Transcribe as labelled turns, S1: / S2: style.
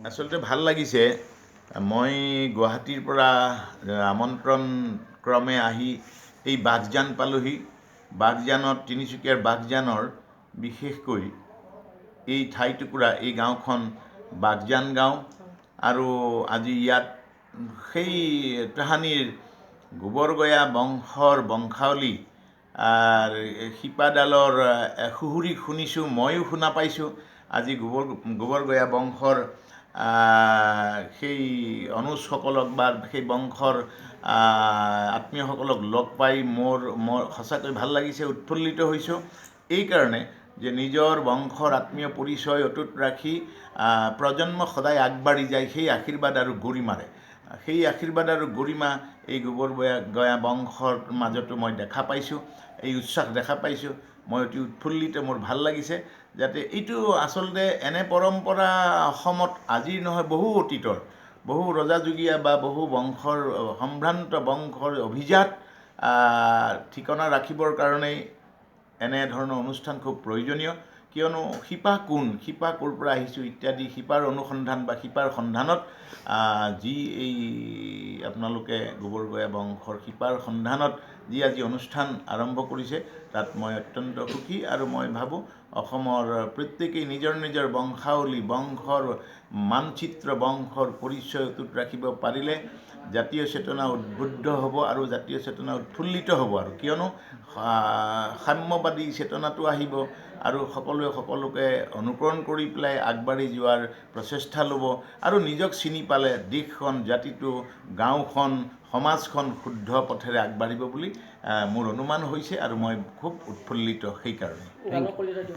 S1: আচলতে ভাল লাগিছে। মই গুৱাহাটীৰ পৰা আমন্ত্ৰণ ক্ৰমে আহি এই বাঘজান পালোহি। বাঘজানত তিনিচুকীয়াৰ বাঘজানৰ বিশেষকৈ এই ঠাইটুকুৰা এই গাঁওখন বাঘজান গাঁও আৰু আজি ইয়াত সেই তাহানিৰ গোবৰগয়া বংশৰ বংশাৱলী শিপাডালৰ সুহুৰি শুনিছোঁ, ময়ো শুনা পাইছোঁ। আজি গোবৰগয়া বংশৰ সেই অনুজসকলক বা সেই বংশৰ আত্মীয়সকলক লগ পাই মোৰ সঁচাকৈ ভাল লাগিছে, উৎফুল্লিত হৈছোঁ। এইকাৰণে যে নিজৰ বংশৰ আত্মীয় পৰিচয় অটুট ৰাখি প্ৰজন্ম সদায় আগবাঢ়ি যায়, সেই আশীৰ্বাদ আৰু গৰিমাৰে সেই আশীৰ্বাদ আৰু গৰিমা এই গোবৰগয়া বংশৰ মাজতো মই দেখা পাইছোঁ, এই উচ্ছ্বাস দেখা পাইছোঁ। মই অতি উৎফুল্লিত, মোৰ ভাল লাগিছে। যাতে এইটো আচলতে এনে পৰম্পৰা অসমত আজিৰ নহয়, বহু অতীতৰ, বহু ৰজাযুগীয়া বা বহু বংশৰ সম্ভ্ৰান্ত বংশৰ অভিজাত ঠিকনা ৰাখিবৰ কাৰণেই এনেধৰণৰ অনুষ্ঠান খুব প্ৰয়োজনীয়। কিয়নো শিপা কোন, শিপা ক'ৰ পৰা আহিছোঁ ইত্যাদি শিপাৰ অনুসন্ধান বা শিপাৰ সন্ধানত যি এই আপোনালোকে গোবৰগয়া বংশৰ শিপাৰ সন্ধানত যি আজি অনুষ্ঠান আৰম্ভ কৰিছে, তাত মই অত্যন্ত সুখী। আৰু মই ভাবোঁ অসমৰ প্ৰত্যেকেই নিজৰ নিজৰ বংশাৱলী, বংশৰ মানচিত্ৰ, বংশৰ পৰিচয় অটুট ৰাখিব পাৰিলে জাতীয় চেতনা উদ্বুদ্ধ হ'ব আৰু জাতীয় চেতনা উৎফুল্লিত হ'ব। আৰু কিয়নো সাম্যবাদী চেতনাটো আহিব আৰু সকলোৱে সকলোকে অনুকৰণ কৰি পেলাই আগবাঢ়ি যোৱাৰ প্ৰচেষ্টা ল'ব আৰু নিজক চিনি পালে দেশখন, জাতিটো, গাঁওখন, সমাজখন শুদ্ধ পথেৰে আগবাঢ়িব বুলি মোৰ অনুমান হৈছে আৰু মই খুব উৎফুল্লিত সেইকাৰণে।